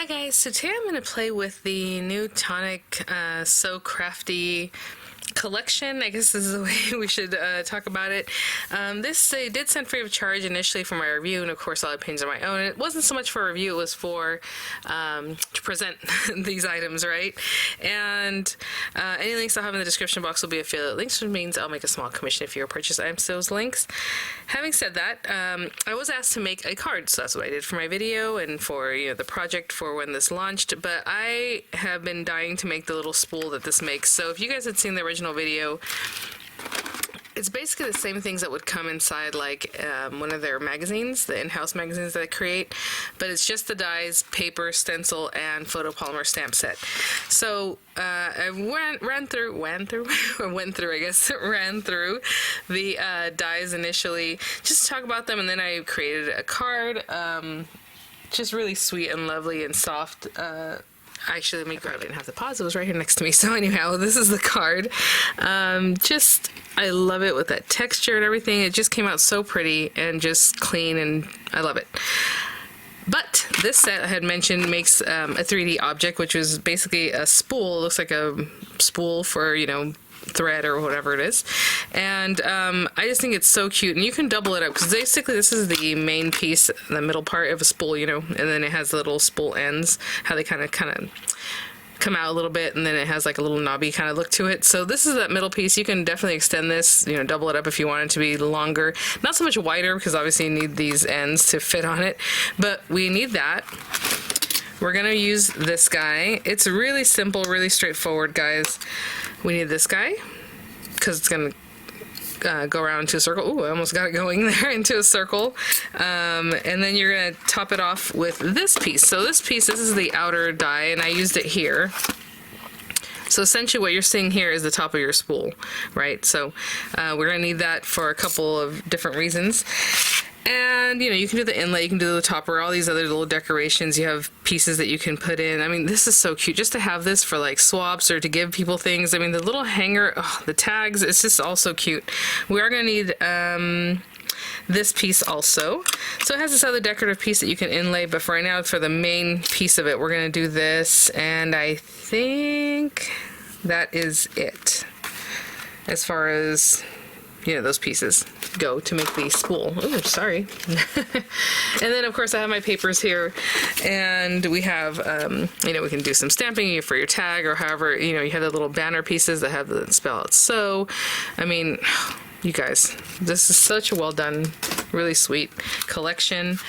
Hi guys, so today I'm going to play with the new Tonic So Crafty collection. I guess this is the way we should talk about it. This they did send free of charge initially for my review, and of course all the paintings are my own. And it wasn't so much for a review, it was for to present these items, right? And any links I'll have in the description box will be affiliate links, which means I'll make a small commission if you purchase items to those links. Having said that, I was asked to make a card, so that's what I did for my video and for the project for when this launched, but I have been dying to make the little spool that this makes. So if you guys had seen the original video, it's basically the same things that would come inside like one of their magazines, the in-house magazines that I create, but it's just the dies, paper, stencil, and photopolymer stamp set. So I ran through the dies initially just to talk about them, and then I created a card, just really sweet and lovely and soft. Actually, let me grab it. I didn't have the pause. It was right here next to me. So anyhow, this is the card. I love it with that texture and everything. It just came out so pretty and just clean, and I love it. But this set I had mentioned makes a 3D object, which was basically a spool. It looks like a spool for, thread or whatever it is, and I just think it's so cute. And you can double it up because basically this is the main piece, the middle part of a spool, and then it has little spool ends, how they kind of come out a little bit, and then it has like a little knobby kind of look to it. So this is that middle piece. You can definitely extend this, double it up if you want it to be longer, not so much wider because obviously you need these ends to fit on it, but we need that. We're gonna use this guy. It's really simple, really straightforward, guys. We need this guy because it's gonna go around into a circle. Ooh, I almost got it going there into a circle. And then you're gonna top it off with this piece. So this piece, this is the outer die, and I used it here. So essentially what you're seeing here is the top of your spool, right? So we're gonna need that for a couple of different reasons. And you can do the inlay, you can do the topper, all these other little decorations. You have pieces that you can put in. I mean, this is so cute just to have this for like swaps or to give people things. I mean, the little hanger, the tags, it's just all so cute. We are going to need this piece also. So it has this other decorative piece that you can inlay, but for right now, for the main piece of it, we're going to do this. And I think that is it as far as those pieces go to make the spool. Oh, sorry. And then of course I have my papers here, and we have we can do some stamping for your tag, or however, you have the little banner pieces that have the spell out. So I mean, you guys, this is such a well done, really sweet collection.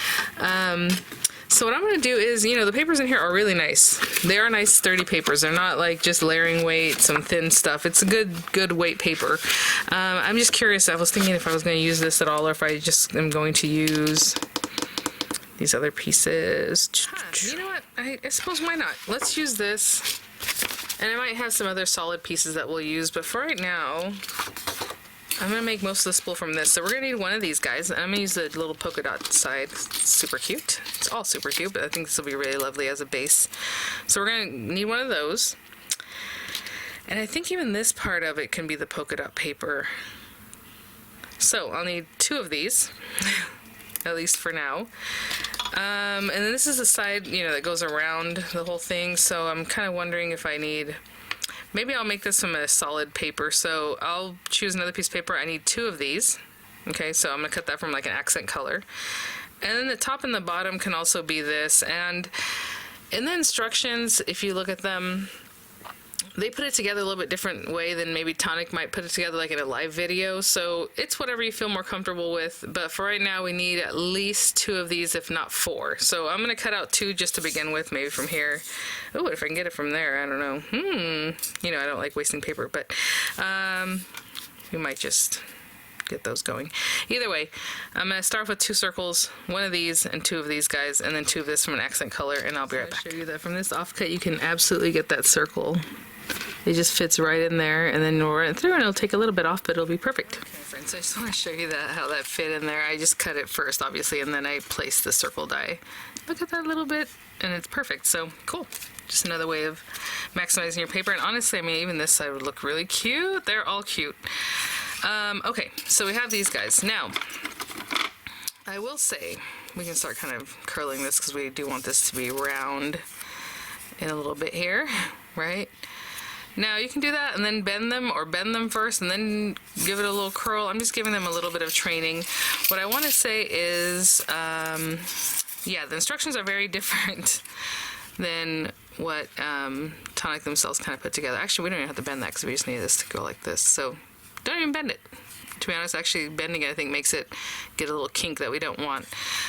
So what I'm going to do is, the papers in here are really nice. They are nice, sturdy papers. They're not like just layering weight, some thin stuff. It's a good weight paper. I'm just curious. I was thinking if I was going to use this at all, or if I just am going to use these other pieces. You know what? I suppose why not? Let's use this. And I might have some other solid pieces that we'll use, but for right now, I'm going to make most of the spool from this. So we're going to need one of these guys. I'm going to use the little polka dot side. It's super cute. It's all super cute, but I think this will be really lovely as a base. So we're going to need one of those. And I think even this part of it can be the polka dot paper. So I'll need 2 of these, at least for now. And then this is the side, that goes around the whole thing. So I'm kind of wondering if I need... Maybe I'll make this from a solid paper, so I'll choose another piece of paper. I need 2 of these. Okay, so I'm going to cut that from like an accent color. And then the top and the bottom can also be this. And in the instructions, if you look at them, they put it together a little bit different way than maybe Tonic might put it together like in a live video. So it's whatever you feel more comfortable with. But for right now, we need at least 2 of these, if not 4. So I'm going to cut out 2 just to begin with, maybe from here. Oh, if I can get it from there, I don't know. I don't like wasting paper, but we might just get those going. Either way, I'm going to start off with 2 circles, 1 of these and 2 of these guys, and then 2 of this from an accent color, and I'll be right back. I'll show you that from this offcut, you can absolutely get that circle. It just fits right in there, and then we'll run it through, and it'll take a little bit off, but it'll be perfect. Okay, friends, I just want to show you how that fit in there. I just cut it first, obviously, and then I placed the circle die. Look at that little bit, and it's perfect. So cool. Just another way of maximizing your paper. And honestly, I mean, even this side would look really cute. They're all cute. Okay, so we have these guys. Now, I will say, we can start kind of curling this because we do want this to be round. in a little bit here, right? Now you can do that and then bend them, or bend them first and then give it a little curl. I'm just giving them a little bit of training. What I want to say is, yeah, the instructions are very different than what Tonic themselves kind of put together. Actually, we don't even have to bend that because we just need this to go like this. So don't even bend it. To be honest, actually bending it, I think, makes it get a little kink that we don't want.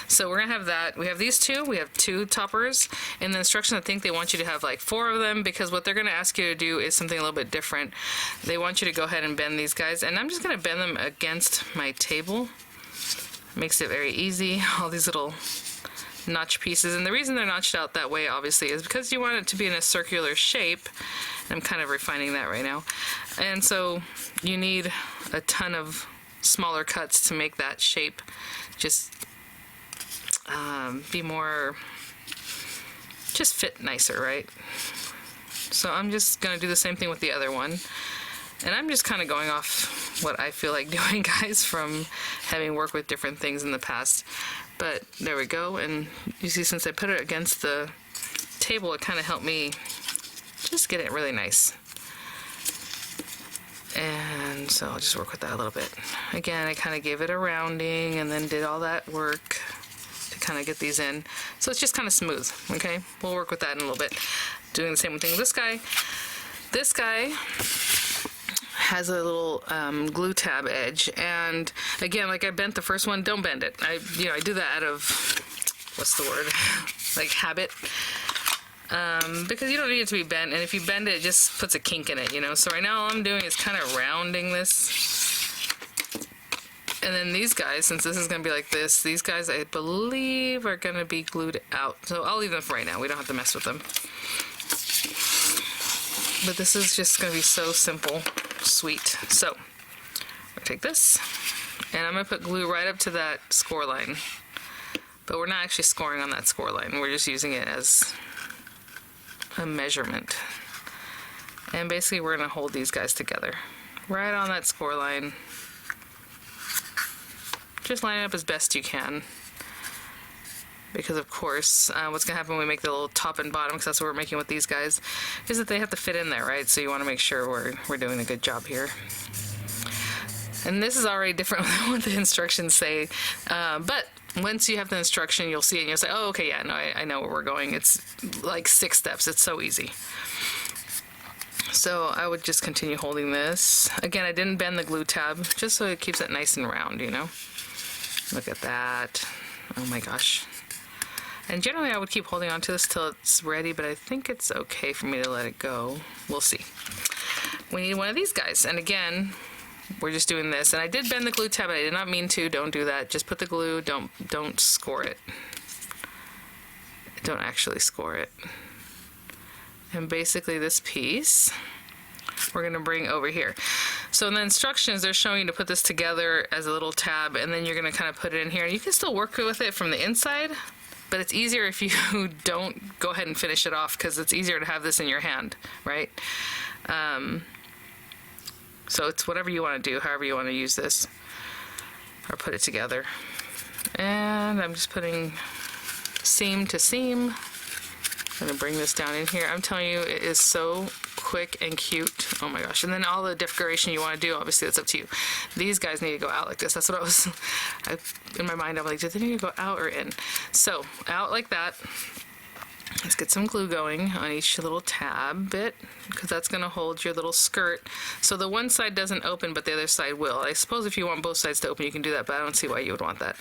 So we're gonna have that. We have these two. We have 2 toppers. In the instructions, I think they want you to have like 4 of them, because what they're gonna ask you to do is something a little bit different. They want you to go ahead and bend these guys, and I'm just gonna bend them against my table. Makes it very easy. All these little notch pieces, and the reason they're notched out that way, obviously, is because you want it to be in a circular shape. I'm kind of refining that right now, and so you need a ton of smaller cuts to make that shape just be more, just fit nicer, right? So I'm just gonna do the same thing with the other one, and I'm just kind of going off what I feel like doing, guys, from having worked with different things in the past. But there we go, and you see, since I put it against the table, it kind of helped me just get it really nice. And so I'll just work with that a little bit. Again, I kind of gave it a rounding and then did all that work to kind of get these in. So it's just kind of smooth, okay? We'll work with that in a little bit. Doing the same thing with this guy. This guy has a little glue tab edge, and again, like I bent the first one, don't bend it. I do that out of, what's the word, like habit, because you don't need it to be bent, and if you bend it, it just puts a kink in it, you know. So right now all I'm doing is kind of rounding this, and then these guys, since this is going to be like this, these guys I believe are going to be glued out, so I'll leave them for right now. We don't have to mess with them. But this is just going to be so simple, sweet. So I'm going to take this, and I'm going to put glue right up to that score line. But we're not actually scoring on that score line. We're just using it as a measurement. And basically we're going to hold these guys together right on that score line. Just line it up as best you can. Because of course, what's going to happen when we make the little top and bottom, because that's what we're making with these guys, is that they have to fit in there, right? So you want to make sure we're doing a good job here. And this is already different than what the instructions say, but once you have the instruction, you'll see it and you'll say, oh, okay, yeah, no, I know where we're going. It's like 6 steps. It's so easy. So I would just continue holding this. Again, I didn't bend the glue tab, just so it keeps it nice and round, you know? Look at that. Oh my gosh. And generally I would keep holding on to this till it's ready, but I think it's okay for me to let it go. We'll see. We need one of these guys, and again, we're just doing this. And I did bend the glue tab, but I did not mean to. Don't do that. Just put the glue, don't score it. Don't actually score it. And basically this piece we're going to bring over here. So in the instructions, they're showing you to put this together as a little tab, and then you're going to kind of put it in here. And you can still work with it from the inside, but it's easier if you don't go ahead and finish it off, because it's easier to have this in your hand, right? So it's whatever you want to do, however you want to use this, or put it together. And I'm just putting seam to seam. I'm going to bring this down in here. I'm telling you, it is so quick and cute. Oh my gosh. And then all the decoration you want to do, obviously that's up to you. These guys need to go out like this. That's what in my mind, I'm like, do they need to go out or in? So out like that. Let's get some glue going on each little tab bit, because that's going to hold your little skirt. So the one side doesn't open, but the other side will. I suppose if you want both sides to open, you can do that, but I don't see why you would want that.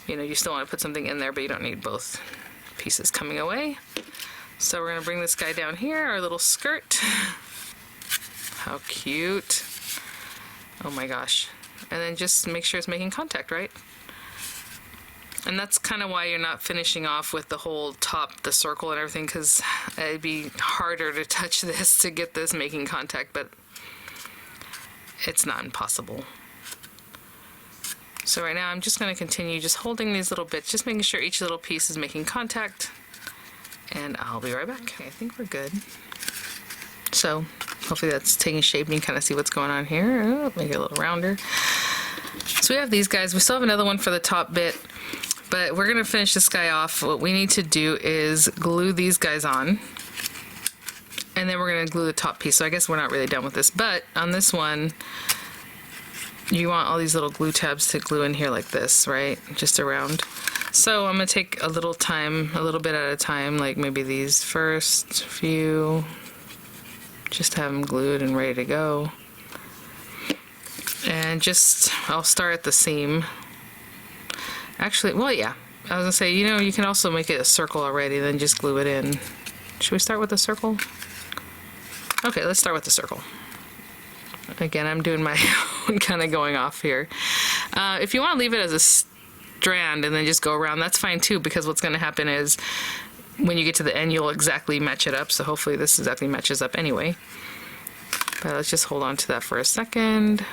You know, you still want to put something in there, but you don't need both pieces coming away. So we're going to bring this guy down here, our little skirt. How cute. Oh my gosh. And then just make sure it's making contact, right? And that's kind of why you're not finishing off with the whole top, the circle and everything, because it'd be harder to touch this to get this making contact, but it's not impossible. So right now I'm just going to continue just holding these little bits, just making sure each little piece is making contact, and I'll be right back. Okay, I think we're good. So hopefully that's taking shape and you kind of see what's going on here. Make it a little rounder. So we have these guys. We still have another one for the top bit, but we're going to finish this guy off. What we need to do is glue these guys on. And then we're going to glue the top piece. So I guess we're not really done with this, but on this one, you want all these little glue tabs to glue in here like this, right? Just around. So I'm going to take a little time, a little bit at a time, like maybe these first few, just have them glued and ready to go. And just, I'll start at the seam. Actually, well, yeah, I was gonna say, you know, you can also make it a circle already, then just glue it in. Should we start with the circle? Okay, let's start with the circle. Again, I'm doing my own kind of going off here. If you want to leave it as a strand and then just go around, that's fine too, because what's going to happen is when you get to the end, you'll exactly match it up. So hopefully this exactly matches up anyway. But let's just hold on to that for a second.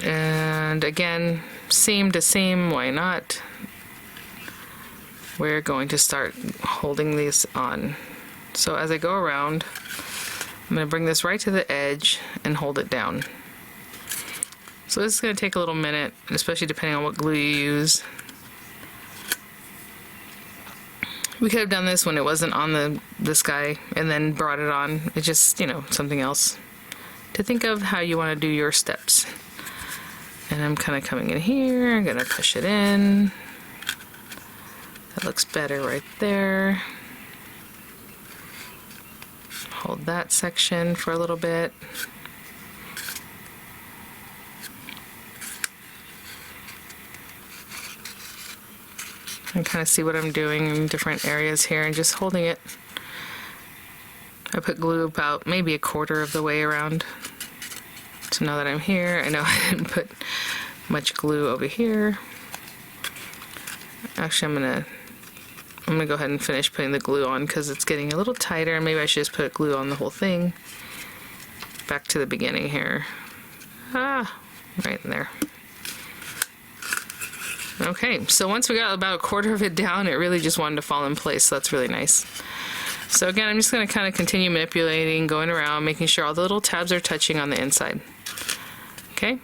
And again, seam to seam, why not? We're going to start holding these on. So as I go around, I'm going to bring this right to the edge and hold it down. So this is going to take a little minute, especially depending on what glue you use. We could have done this when it wasn't on this guy and then brought it on. It's just, you know, something else to think of how you want to do your steps. And I'm kind of coming in here, I'm going to push it in. That looks better right there. Hold that section for a little bit. And kind of see what I'm doing in different areas here and just holding it. I put glue about maybe a quarter of the way around. So now that I'm here, I know I didn't put much glue over here. Actually, I'm gonna go ahead and finish putting the glue on because it's getting a little tighter. Maybe I should just put glue on the whole thing. Back to the beginning here. Ah, right in there. Okay, so once we got about a quarter of it down, it really just wanted to fall in place, so that's really nice. So again, I'm just going to kind of continue manipulating, going around, making sure all the little tabs are touching on the inside. Okay,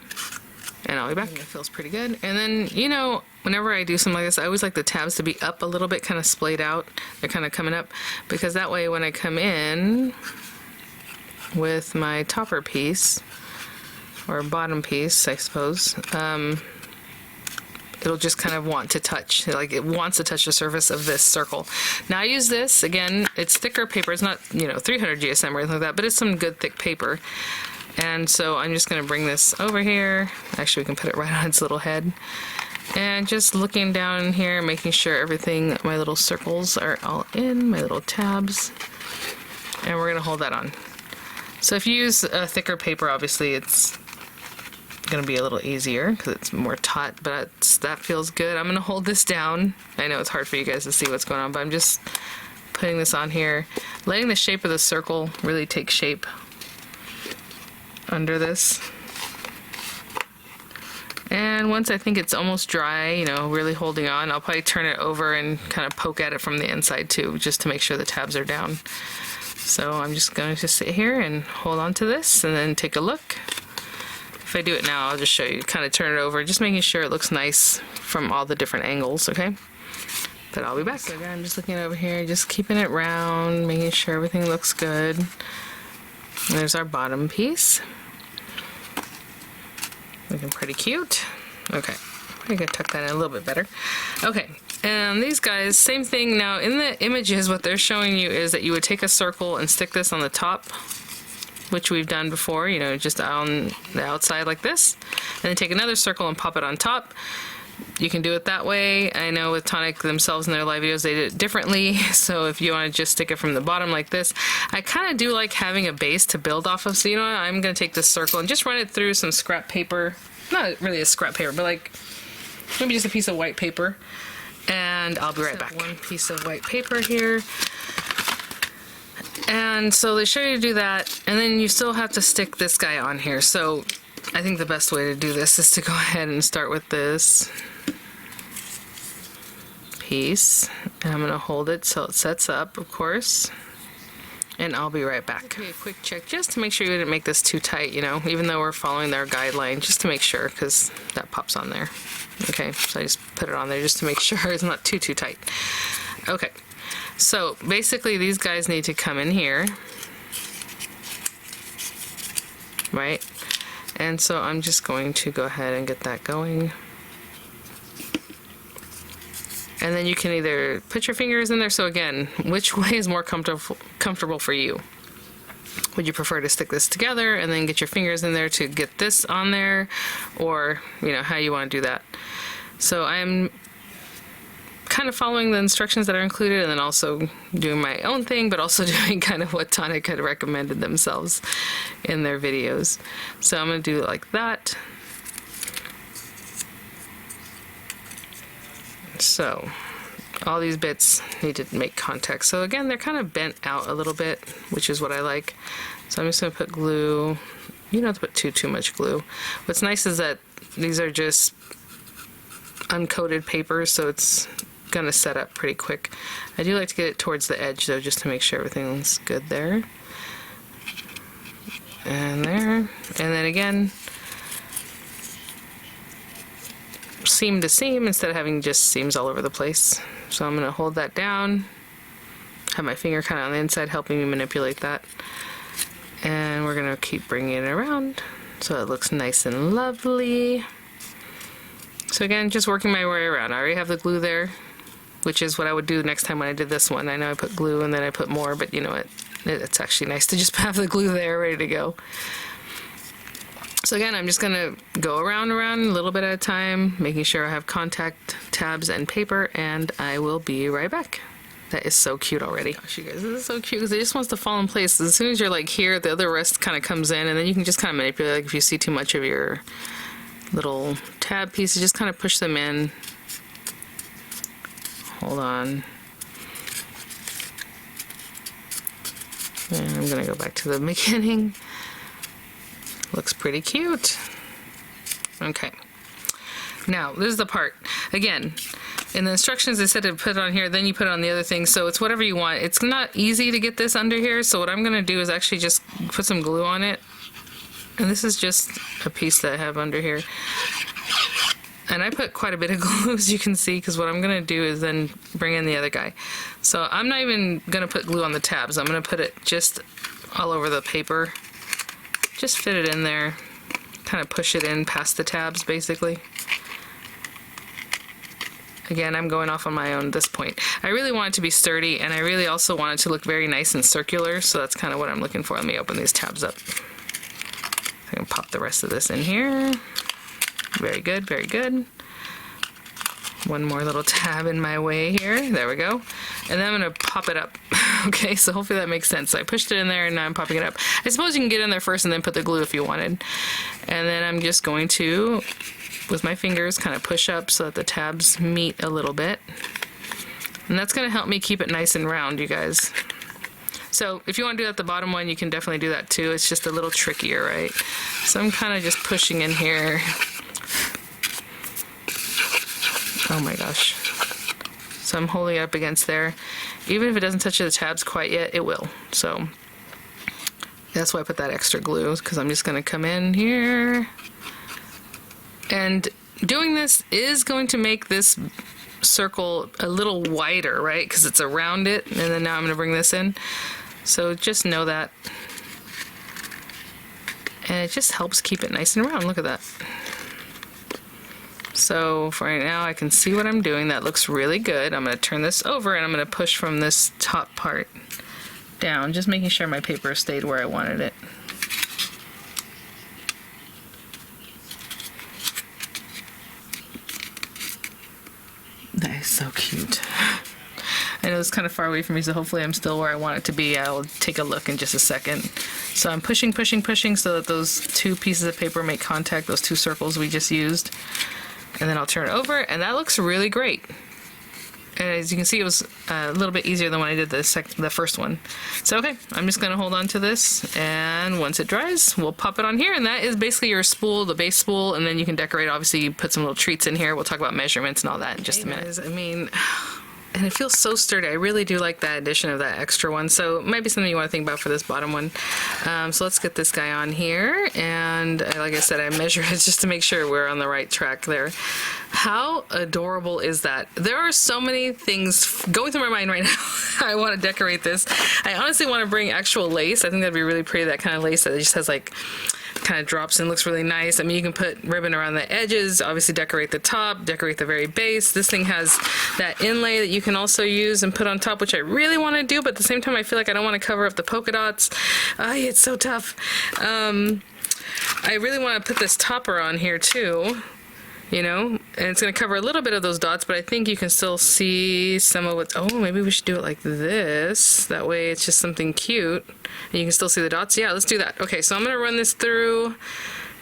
and I'll be back. It feels pretty good. And then, you know, whenever I do something like this, I always like the tabs to be up a little bit, kind of splayed out. They're kind of coming up, because that way when I come in with my topper piece, or bottom piece, I suppose, it'll just kind of want to touch, like it wants to touch the surface of this circle. Now I use this, again, it's thicker paper, it's not, you know, 300 GSM or anything like that, but it's some good thick paper. And so I'm just going to bring this over here. Actually, we can put it right on its little head. And just looking down here, making sure everything, my little circles are all in, my little tabs. And we're going to hold that on. So if you use a thicker paper, obviously it's going to be a little easier because it's more taut, but that feels good. I'm going to hold this down. I know it's hard for you guys to see what's going on, but I'm just putting this on here, letting the shape of the circle really take shape under this. And once I think it's almost dry, you know, really holding on, I'll probably turn it over and kind of poke at it from the inside too, just to make sure the tabs are down. So I'm just going to sit here and hold on to this and then take a look. If I do it now, I'll just show you, kind of turn it over, just making sure it looks nice from all the different angles, okay? But I'll be back. So again, I'm just looking over here, just keeping it round, making sure everything looks good. And there's our bottom piece. Looking pretty cute. Okay, I can tuck that in a little bit better. Okay, and these guys, same thing. Now in the images, what they're showing you is that you would take a circle and stick this on the top, which we've done before, you know, just on the outside like this, and then take another circle and pop it on top. You can do it that way. I know with Tonic themselves in their live videos, they did it differently. So if you want to just stick it from the bottom like this, I kind of do like having a base to build off of. So you know what, I'm going to take this circle and just run it through some scrap paper. Not really a scrap paper, but like maybe just a piece of white paper. And I'll be right back. One piece of white paper here. And so they show you to do that, and then you still have to stick this guy on here. So I think the best way to do this is to go ahead and start with this piece. And I'm going to hold it so it sets up, of course. And I'll be right back. Okay, a quick check just to make sure you didn't make this too tight, you know, even though we're following their guideline, just to make sure, because that pops on there. Okay, so I just put it on there just to make sure it's not too tight. Okay. So basically these guys need to come in here, right? And so I'm just going to go ahead and get that going. And then you can either put your fingers in there. So again, which way is more comfortable for you? Would you prefer to stick this together and then get your fingers in there to get this on there? Or, you know, how you want to do that. So I'm kind of following the instructions that are included and then also doing my own thing, but also doing kind of what Tonic had recommended themselves in their videos. So I'm going to do it like that. So all these bits need to make contact. So again, they're kind of bent out a little bit, which is what I like. So I'm just going to put glue. You don't have to put too much glue. What's nice is that these are just uncoated papers, so it's gonna set up pretty quick. I do like to get it towards the edge though, just to make sure everything's good there. And there. And then again, seam to seam instead of having just seams all over the place. So I'm gonna hold that down, have my finger kind of on the inside helping me manipulate that. And we're gonna keep bringing it around so it looks nice and lovely. So again, just working my way around. I already have the glue there, which is what I would do next time when I did this one. I know I put glue and then I put more, but you know what? It's actually nice to just have the glue there ready to go. So again, I'm just gonna go around a little bit at a time, making sure I have contact tabs and paper, and I will be right back. That is so cute already. Gosh, you guys, this is so cute because it just wants to fall in place. As soon as you're like here, the other rest kind of comes in, and then you can just kind of manipulate. Like if you see too much of your little tab pieces, just kind of push them in. Hold on. And I'm gonna go back to the beginning. Looks pretty cute. Okay. Now, this is the part. Again, in the instructions they said to put it on here, then you put it on the other thing, so it's whatever you want. It's not easy to get this under here, so what I'm gonna do is actually just put some glue on it. And this is just a piece that I have under here. And I put quite a bit of glue, as you can see, because what I'm going to do is then bring in the other guy. So I'm not even going to put glue on the tabs. I'm going to put it just all over the paper. Just fit it in there. Kind of push it in past the tabs, basically. Again, I'm going off on my own at this point. I really want it to be sturdy, and I really also want it to look very nice and circular, so that's kind of what I'm looking for. Let me open these tabs up. I can pop the rest of this in here. Very good, very good. One more little tab in my way here. There we go. And then I'm going to pop it up. Okay, so hopefully that makes sense. So I pushed it in there and now I'm popping it up. I suppose you can get in there first and then put the glue if you wanted. And then I'm just going to, with my fingers, kind of push up so that the tabs meet a little bit. And that's going to help me keep it nice and round, you guys. So if you want to do that, the bottom one, you can definitely do that too. It's just a little trickier, right? So I'm kind of just pushing in here. Oh my gosh. So I'm holding it up against there. Even if it doesn't touch the tabs quite yet, it will. So that's why I put that extra glue, because I'm just going to come in here. And doing this is going to make this circle a little wider, right? Because it's around it. And then now I'm going to bring this in. So just know that. And it just helps keep it nice and round. Look at that. So for right now I can see what I'm doing. That looks really good. I'm going to turn this over and I'm going to push from this top part down, just making sure my paper stayed where I wanted it. That is so cute. I know it's kind of far away from me, so hopefully I'm still where I want it to be. I'll take a look in just a second. So I'm pushing, pushing, pushing so that those two pieces of paper make contact, those two circles we just used. And then I'll turn it over, and that looks really great. And as you can see, it was a little bit easier than when I did the first one. So okay, I'm just going to hold on to this, and once it dries, we'll pop it on here, and that is basically your spool, the base spool, and then you can decorate. Obviously, you put some little treats in here. We'll talk about measurements and all that in just a minute. I mean, and it feels so sturdy. I really do like that addition of that extra one. So it might be something you want to think about for this bottom one. So let's get this guy on here. And like I said, I measured it just to make sure we're on the right track there. How adorable is that? There are so many things going through my mind right now. I want to decorate this. I honestly want to bring actual lace. I think that'd be really pretty, that kind of lace that just has like kind of drops and looks really nice. I mean, you can put ribbon around the edges, obviously decorate the top, decorate the very base. This thing has that inlay that you can also use and put on top, which I really want to do, but at the same time I feel like I don't want to cover up the polka dots. It's so tough. I really want to put this topper on here too, you know, and it's going to cover a little bit of those dots, but I think you can still see some of what's, maybe we should do it like this. That way it's just something cute and you can still see the dots. Yeah, let's do that. Okay, so I'm going to run this through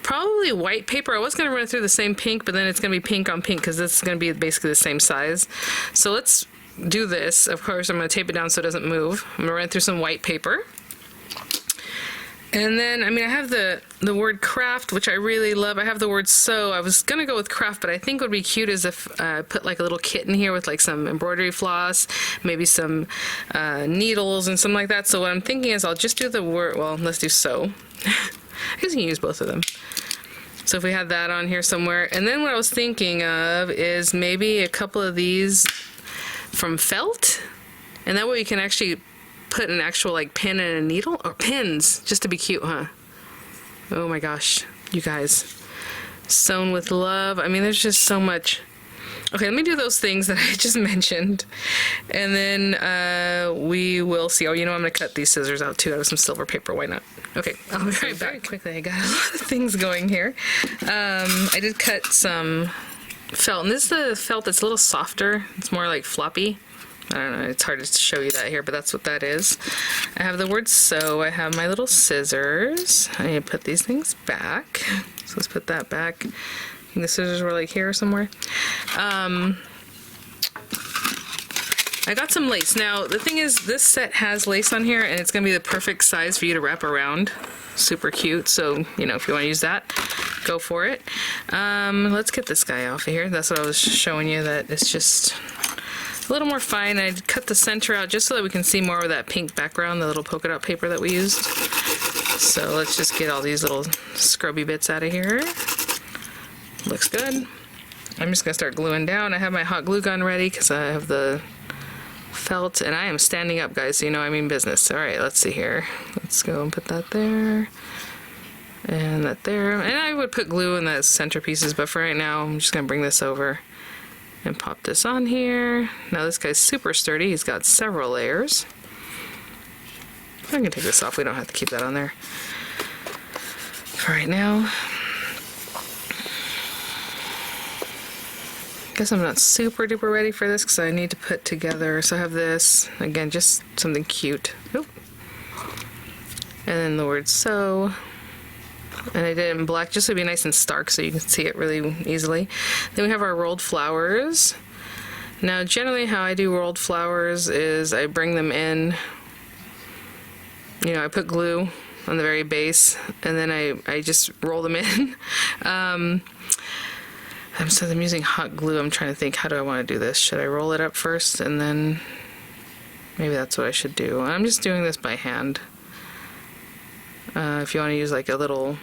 probably white paper. I was going to run it through the same pink, but then it's going to be pink on pink because this is going to be basically the same size. So let's do this. Of course, I'm going to tape it down so it doesn't move. I'm going to run it through some white paper. And then, I mean, I have the word craft, which I really love. I have the word sew. I was going to go with craft, but I think what would be cute is if I put like a little kit in here with like some embroidery floss, maybe some needles and something like that. So what I'm thinking is I'll just do the word, well, let's do sew. I guess you can use both of them. So if we had that on here somewhere. And then what I was thinking of is maybe a couple of these from felt. And that way you can actually put an actual like pin and a needle, or pins, just to be cute, huh? Oh my gosh, you guys. Sewn with love. I mean, there's just so much. Okay, let me do those things that I just mentioned. And then we will see. Oh, you know, I'm going to cut these scissors out too out of some silver paper. Why not? Okay, I'll be right back. Very quickly, I got a lot of things going here. I did cut some felt. And this is the felt that's a little softer. It's more like floppy. I don't know, it's hard to show you that here, but that's what that is. I have the word sew. I have my little scissors. I need to put these things back. So let's put that back. I think the scissors were like here somewhere. I got some lace. Now, the thing is, this set has lace on here, and it's going to be the perfect size for you to wrap around. Super cute. So, you know, if you want to use that, go for it. Let's get this guy off of here. That's what I was showing you, that it's just a little more fine. I cut the center out just so that we can see more of that pink background, the little polka dot paper that we used. So let's just get all these little scrubby bits out of here. Looks good. I'm just gonna start gluing down. I have my hot glue gun ready because I have the felt, and I am standing up, guys, so you know I mean business. All right, let's see here. Let's go and put that there and that there. And I would put glue in the centerpieces, but for right now I'm just gonna bring this over and pop this on here. Now this guy's super sturdy. He's got several layers. I can take this off. We don't have to keep that on there for right now. Guess I'm not super duper ready for this because I need to put together. So I have this, again, just something cute. Oop. And then the word sew. And I did it in black just to be nice and stark so you can see it really easily. Then we have our rolled flowers. Now generally how I do rolled flowers is I bring them in, you know, I put glue on the very base and then I just roll them in. I'm using hot glue. I'm trying to think, how do I want to do this? Should I roll it up first and then maybe that's what I should do. I'm just doing this by hand. If you want to use like a little,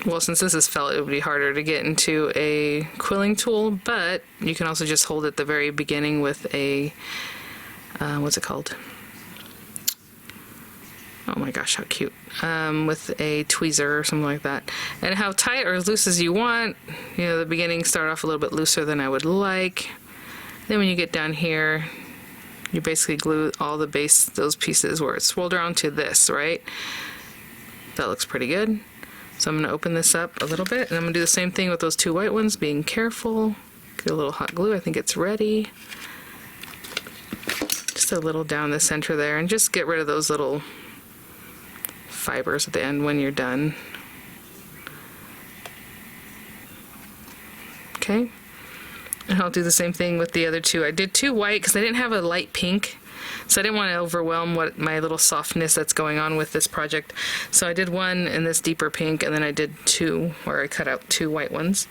well, since this is felt, it would be harder to get into a quilling tool, but you can also just hold it at the very beginning with a, what's it called? Oh my gosh, how cute. With a tweezer or something like that. And how tight or as loose as you want. You know, the beginning start off a little bit looser than I would like. Then when you get down here, you basically glue all the base, those pieces where it's swirled around to this, right? That looks pretty good. So I'm going to open this up a little bit, and I'm going to do the same thing with those two white ones, being careful. Get a little hot glue. I think it's ready. Just a little down the center there, and just get rid of those little fibers at the end when you're done. Okay. And I'll do the same thing with the other two. I did two white because I didn't have a light pink, so I didn't want to overwhelm what my little softness that's going on with this project. So I did one in this deeper pink, and then I did two where I cut out two white ones.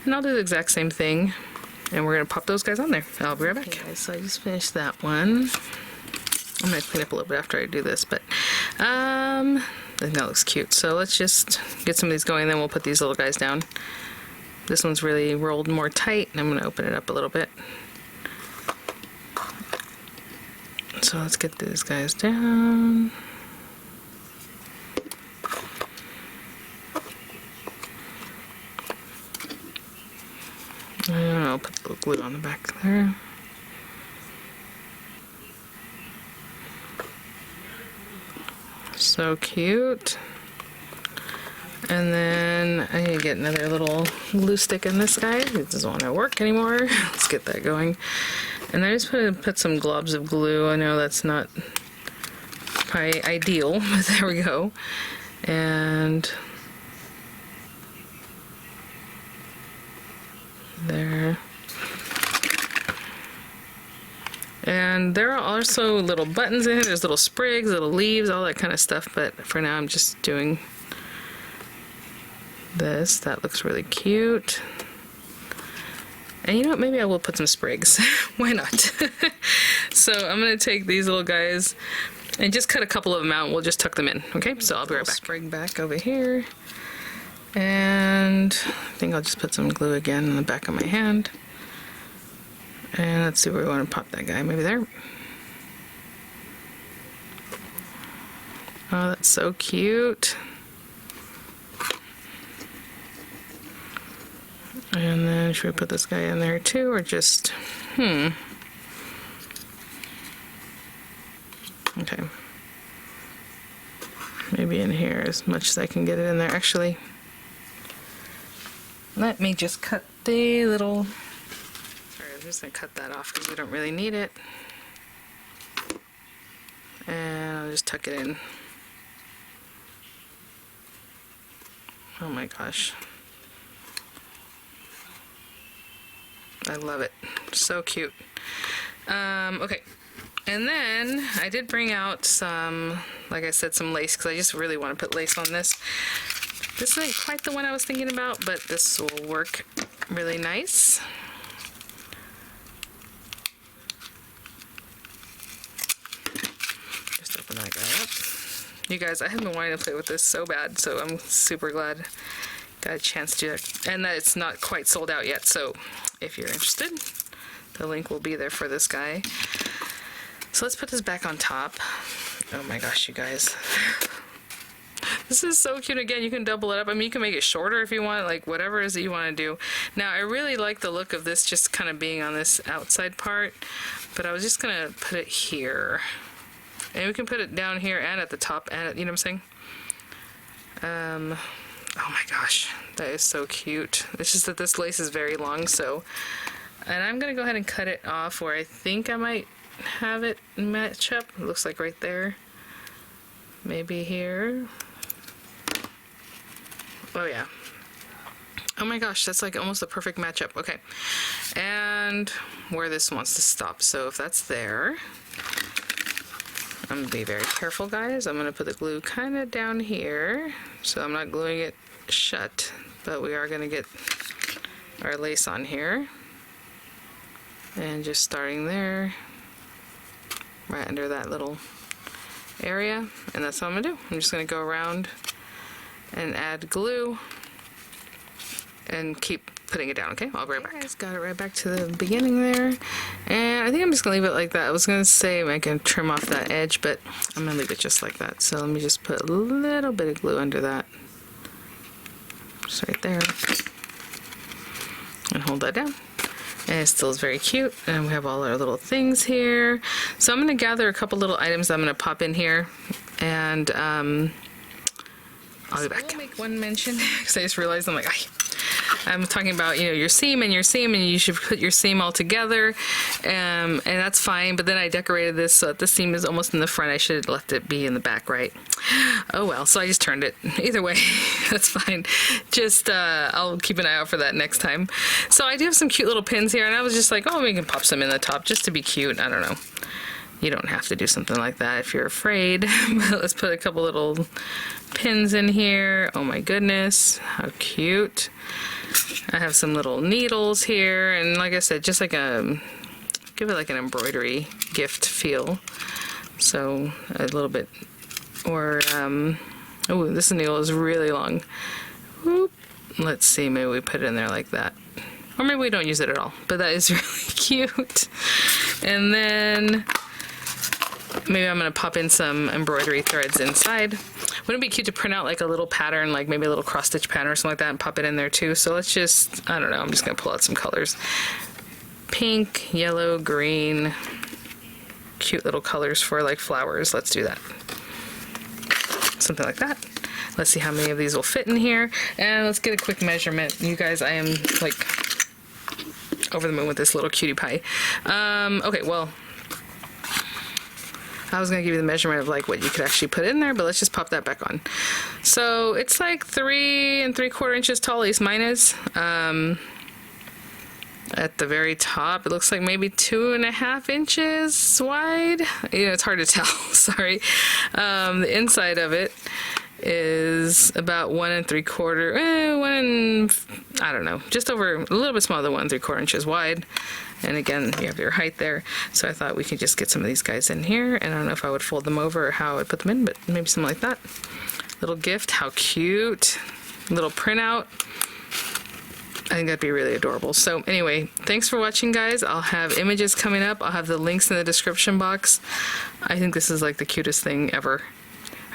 And I'll do the exact same thing. And we're gonna pop those guys on there. I'll be right back. Okay, guys, so I just finished that one. I'm gonna clean up a little bit after I do this, but I think that looks cute. So let's just get some of these going, and then we'll put these little guys down. This one's really rolled more tight, and I'm gonna open it up a little bit. So let's get these guys down. And I'll put the glue on the back there. So cute. And then I need to get another little glue stick in this guy. It doesn't want to work anymore. Let's get that going. And I just put some globs of glue. I know that's not probably ideal, but there we go. And there. And there are also little buttons in here. There's little sprigs, little leaves, all that kind of stuff. But for now, I'm just doing this. That looks really cute. And you know what? Maybe I will put some sprigs. Why not? So I'm going to take these little guys and just cut a couple of them out. We'll just tuck them in. Okay, so I'll be right back. Sprig back over here. And I think I'll just put some glue again in the back of my hand. And let's see where we want to pop that guy. Maybe there. Oh, that's so cute. And then should we put this guy in there too, or just, Okay. Maybe in here as much as I can get it in there. Actually, let me just cut the little, sorry, I'm just gonna cut that off because we don't really need it. And I'll just tuck it in. Oh my gosh. I love it. So cute. Okay. And then I did bring out some, like I said, some lace, because I just really want to put lace on this. This isn't quite the one I was thinking about, but this will work really nice. Just open that guy up. You guys, I have been wanting to play with this so bad, so I'm super glad got a chance to do it. And that it's not quite sold out yet, so if you're interested, the link will be there for this guy. So let's put this back on top. Oh my gosh, you guys. This is so cute. Again, you can double it up. I mean, you can make it shorter if you want, like whatever it is that you want to do. Now, I really like the look of this just kind of being on this outside part, but I was just going to put it here. And we can put it down here and at the top, and you know what I'm saying? Oh my gosh, that is so cute. It's just that this lace is very long, so, and I'm gonna go ahead and cut it off where I think I might have it match up. It looks like right there. Maybe here. Oh yeah. Oh my gosh, that's like almost a perfect matchup. Okay. And where this wants to stop. So if that's there, I'm gonna be very careful, guys. I'm gonna put the glue kind of down here. So I'm not gluing it shut, but we are gonna get our lace on here. And just starting there, right under that little area. And that's what I'm gonna do. I'm just gonna go around and add glue and keep putting it down. Okay, I'll be right back. Guys, got it right back to the beginning there. And I think I'm just gonna leave it like that. I was gonna say I can trim off that edge, but I'm gonna leave it just like that. So let me just put a little bit of glue under that. Just right there. And hold that down. And it still is very cute. And we have all our little things here. So I'm gonna gather a couple little items that I'm gonna pop in here. And I'll be back. I'll make one mention, because I just realized I'm talking about, your seam, and you should put your seam all together, and that's fine, but then I decorated this so that the seam is almost in the front. I should have left it be in the back, right? Oh well, so I just turned it. Either way, that's fine. Just, I'll keep an eye out for that next time. So I do have some cute little pins here, and I was just like, oh, we can pop some in the top just to be cute. I don't know. You don't have to do something like that if you're afraid. But let's put a couple little pins in here. Oh my goodness, how cute. I have some little needles here, and like I said, just like give it like an embroidery gift feel. So a little bit, or oh, this needle is really long. Whoop. Let's see, maybe we put it in there like that. Or maybe we don't use it at all, but that is really cute. And then maybe I'm gonna pop in some embroidery threads inside. Wouldn't it be cute to print out like a little pattern, like maybe a little cross stitch pattern or something like that, and pop it in there too? So let's just, I don't know, I'm just gonna pull out some colors. Pink, yellow, green, cute little colors for like flowers. Let's do that. Something like that. Let's see how many of these will fit in here, and let's get a quick measurement. You guys, I am like over the moon with this little cutie pie. Okay, well, I was gonna give you the measurement of like what you could actually put in there, but let's just pop that back on. So it's like 3 3/4 inches tall, at least mine is. At the very top, it looks like maybe 2.5 inches wide. You know, it's hard to tell, sorry. The inside of it is about 1 3/4, I don't know, just over, a little bit smaller than 1 3/4 inches wide. And again, you have your height there. So I thought we could just get some of these guys in here, and I don't know if I would fold them over or how I would put them in, but maybe something like that. Little gift, how cute. Little printout. I think that'd be really adorable. So anyway, thanks for watching, guys. I'll have images coming up. I'll have the links in the description box. I think this is like the cutest thing ever.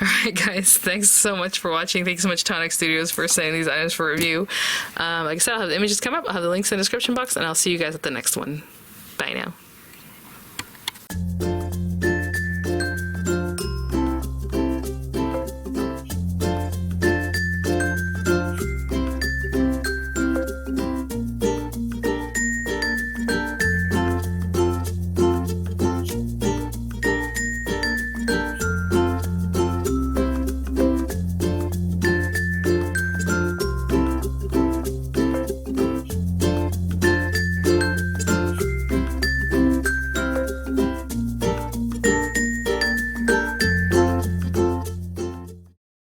Alright guys, thanks so much for watching. Thanks so much Tonic Studios for sending these items for review. Like I said, I'll have the images come up. I'll have the links in the description box, and I'll see you guys at the next one. Bye now.